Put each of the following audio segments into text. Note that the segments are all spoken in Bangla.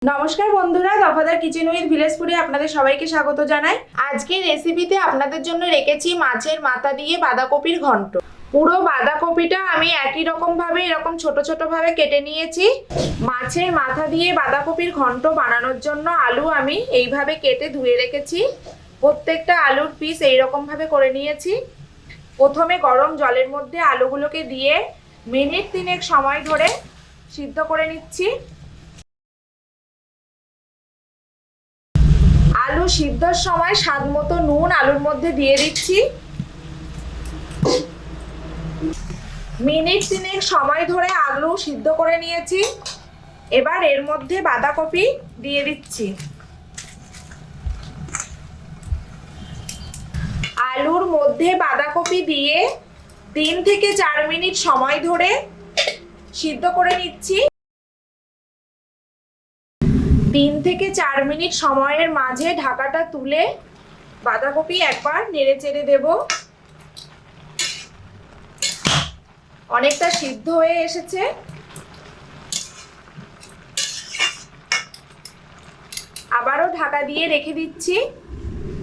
নমস্কার বন্ধুরা, দফাদার কিচেন উইথ ভিলেজপুরে আপনাদের সবাইকে স্বাগত জানাই। আজকের রেসিপিতে আপনাদের জন্য রেখেছি মাছের মাথা দিয়ে বাঁধাকপির ঘন্ট। পুরো বাঁধাকপিটা আমি একই রকম ভাবে এরকম ছোট ছোট ভাবে কেটে নিয়েছি। মাছের মাথা দিয়ে বাঁধাকপির ঘন্ট বানানোর জন্য আলু আমি এইভাবে কেটে ধুয়ে রেখেছি। প্রত্যেকটা আলুর পিস এইরকম ভাবে করে নিয়েছি। প্রথমে গরম জলের মধ্যে আলুগুলোকে দিয়ে মিনিট 3 সময় ধরে সিদ্ধ করে নিচ্ছি। আলু সিদ্ধর সময় স্বাদ মতো নুন আলুর মধ্যে দিয়ে দিচ্ছি। মিনিট 3 সময় ধরে আলু সিদ্ধ করে নিয়েছি। এবার এর মধ্যে বাঁধাকপি দিয়ে দিচ্ছি। আলুর মধ্যে বাঁধাকপি দিয়ে 3 থেকে 4 মিনিট সময় ধরে সিদ্ধ করে নিচ্ছি। 3 থেকে 4 মিনিট সময়ের মাঝে ঢাকাটা তুলে বাঁধাকপি একবার নেড়ে চেড়ে দেব। অনেকটা সিদ্ধ হয়ে এসেছে। আবারও ঢাকা দিয়ে রেখে দিচ্ছি।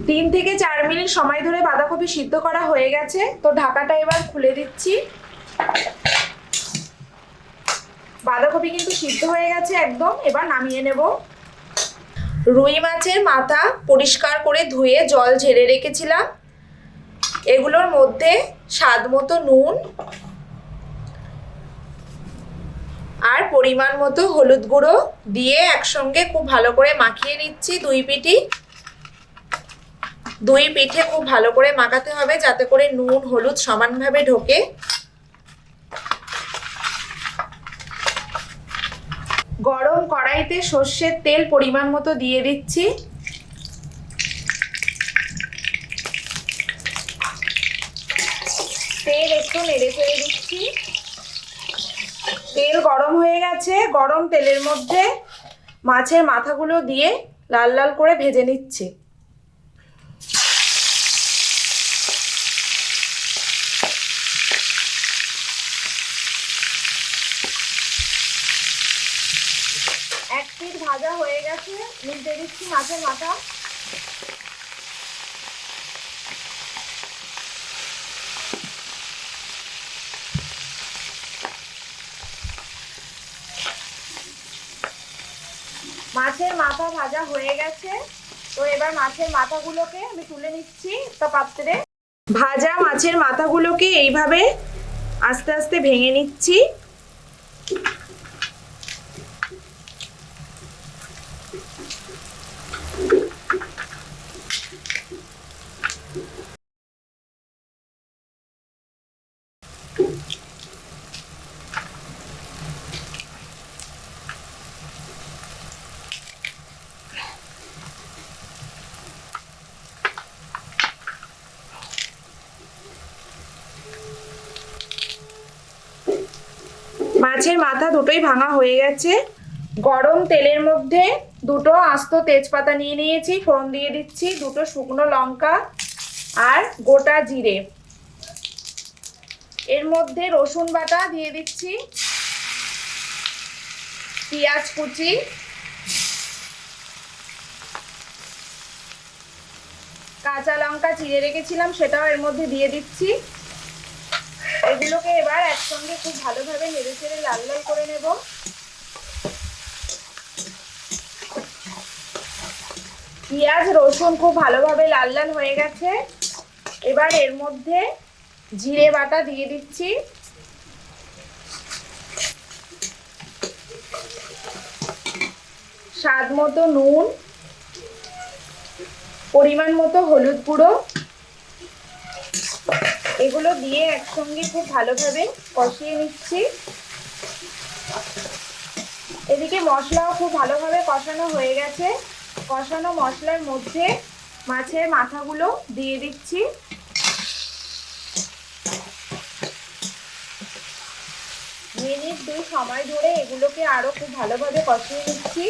3 থেকে 4 মিনিট সময় ধরে বাঁধাকপি সিদ্ধ করা হয়ে গেছে, তো ঢাকাটা এবার খুলে দিচ্ছি। বাঁধাকপি কিন্তু সিদ্ধ হয়ে গেছে একদম। এবার নামিয়ে নেব। রুই মাছের মাথা পরিষ্কার করে ধুয়ে জল ঝেড়ে রেখেছিলাম। এগুলোর মধ্যে স্বাদ মতো নুন আর পরিমাণ মতো হলুদ গুঁড়ো দিয়ে একসঙ্গে খুব ভালো করে মাখিয়ে নিচ্ছি। দুই পিঠে খুব ভালো করে মাখাতে হবে যাতে করে নুন হলুদ সমানভাবে ঢোকে। গরম কড়াইতে সর্ষের তেল পরিমাণ মতো দিয়ে দিচ্ছি। তেল একটু নেড়ে চেড়ে দিচ্ছি। তেল গরম হয়ে গেছে। গরম তেলের মধ্যে মাছের মাথাগুলো দিয়ে লাল লাল করে ভেজে নিচ্ছি। এক পিঠ ভাজা হয়ে গেছে, উল্টে দিচ্ছি মাছের মাথা। মাছের মাথা ভাজা হয়ে গেছে, তো এবার মাছের মাথাগুলোকে আমি তুলে নিচ্ছি একটা পাত্রে। ভাজা মাছের মাথাগুলোকে এইভাবে আস্তে আস্তে ভেঙে নিচ্ছি। মাছের মাথা দুটোই ভাঙা হয়ে গেছে। গরম তেলের মধ্যে দুটো আস্ত তেজপাতা নিয়ে নিয়েছি, ফোড়ন দিয়ে দিচ্ছি। দুটো শুকনো লঙ্কা আর গোটা জিরে। এর মধ্যে রসুন বাটা দিয়ে দিচ্ছি, পেঁয়াজ কুচি, কাঁচা লঙ্কা চিড়ে রেখেছিলাম সেটাও এর মধ্যে দিয়ে দিচ্ছি। এগুলোকে এবার একসঙ্গে খুব ভালোভাবে নেড়ে চেড়ে লাল লাল করে নেব। পেঁয়াজ রসুন খুব ভালোভাবে লাল লাল হয়ে গেছে। এবার এর মধ্যে জিরে বাটা দিয়ে দিচ্ছি। স্বাদ মতো নুন, পরিমাণ মতো হলুদ গুঁড়ো, এগুলো দিয়ে একসঙ্গে খুব ভালোভাবে কষিয়ে নিচ্ছি। এদিকে মশলাও খুব ভালোভাবে কষানো হয়ে গেছে। কষানো মশলার মধ্যে মাছের মাথাগুলো দিয়ে দিচ্ছি। মিনিট 2 সময় ধরে এগুলোকে আরো খুব ভালোভাবে কষিয়ে নিচ্ছি।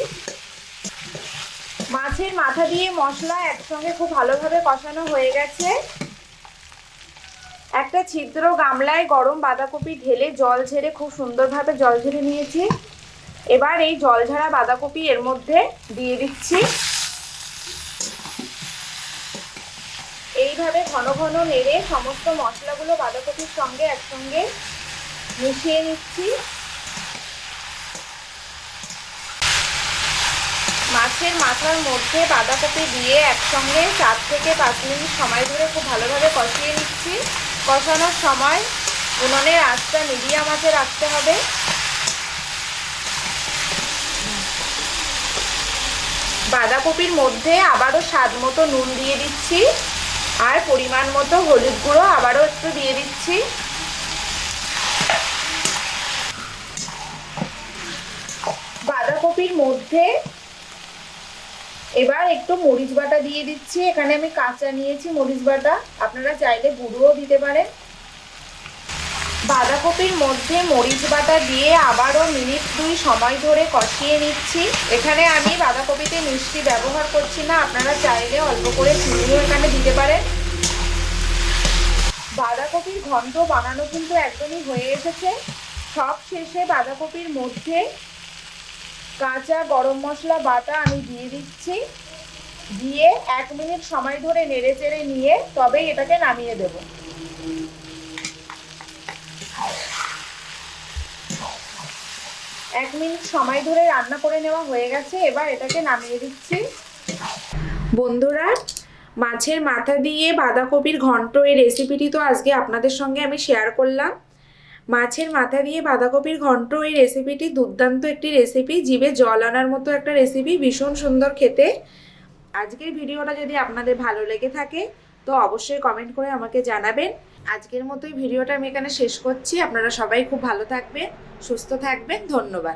মাছের মাথা দিয়ে মশলা একসঙ্গে খুব ভালোভাবে কষানো হয়ে গেছে। একটা ছিদ্র গামলায় গরম বাঁধাকপি ঢেলে জল ঝেড়ে খুব সুন্দরভাবে জল ঝেড়ে নিয়েছি। এবার এই জলঝাড়া বাঁধাকপি এর মধ্যে দিয়ে দিচ্ছি। এইভাবে ঘন ঘন নেড়ে সমস্ত মশলাগুলো বাঁধাকপির সঙ্গে একসঙ্গে মিশিয়ে নিচ্ছি। মাছের মাথার মধ্যে বাঁধাকপি দিয়ে একসঙ্গে 4 থেকে 5 মিনিট সময় ধরে খুব ভালোভাবে কষিয়ে নিচ্ছি। কষানোর সময় উনুনের আঁচটা মিডিয়াম আঁচে রাখতে হবে। বাঁধাকপির মধ্যে আবারও স্বাদ মতো নুন দিয়ে দিচ্ছি আর পরিমাণ মতো হলুদ গুঁড়ো আবারও একটু দিয়ে দিচ্ছি। বাঁধাকপির মধ্যে এবার একটু মরিচ বাটা দিয়ে দিচ্ছি। এখানে আমি কাঁচা নিয়েছি মরিচ বাটা, আপনারা চাইলে গুঁড়োও দিতে পারেন। বাঁধাকপির মধ্যে মরিচ বাটা দিয়ে আবারও মিনিট 2 সময় ধরে কষিয়ে নিচ্ছি। এখানে আমি বাঁধাকপিতে মিষ্টি ব্যবহার করছি না, আপনারা চাইলে অল্প করে চিনিও এখানে দিতে পারেন। বাঁধাকপির ঘন্ট বানানো কিন্তু একদমই হয়ে এসেছে। সব শেষে বাঁধাকপির মধ্যে কাঁচা গরম মশলা বাটা আমি দিয়ে দিচ্ছি। দিয়ে 1 মিনিট সময় ধরে নেড়ে চেড়ে নিয়ে তবেই এটাকে নামিয়ে দেব। এক মিনিট সময় ধরে রান্না করে নেওয়া হয়ে গেছে, এবার এটাকে নামিয়ে দিচ্ছি। বন্ধুরা, মাছের মাথা দিয়ে বাঁধাকপির ঘন্ট এই রেসিপিটি তো আজকে আপনাদের সঙ্গে আমি শেয়ার করলাম। মাছের মাথা দিয়ে বাঁধাকপির ঘন্ট এই রেসিপিটি দুর্দান্ত একটি রেসিপি, জিভে জল আনার মতো একটা রেসিপি, ভীষণ সুন্দর খেতে। আজকের ভিডিওটা যদি আপনাদের ভালো লেগে থাকে তো অবশ্যই কমেন্ট করে আমাকে জানাবেন। আজকের মতোই ভিডিওটা আমি এখানে শেষ করছি। আপনারা সবাই খুব ভালো থাকবেন, সুস্থ থাকবেন। ধন্যবাদ।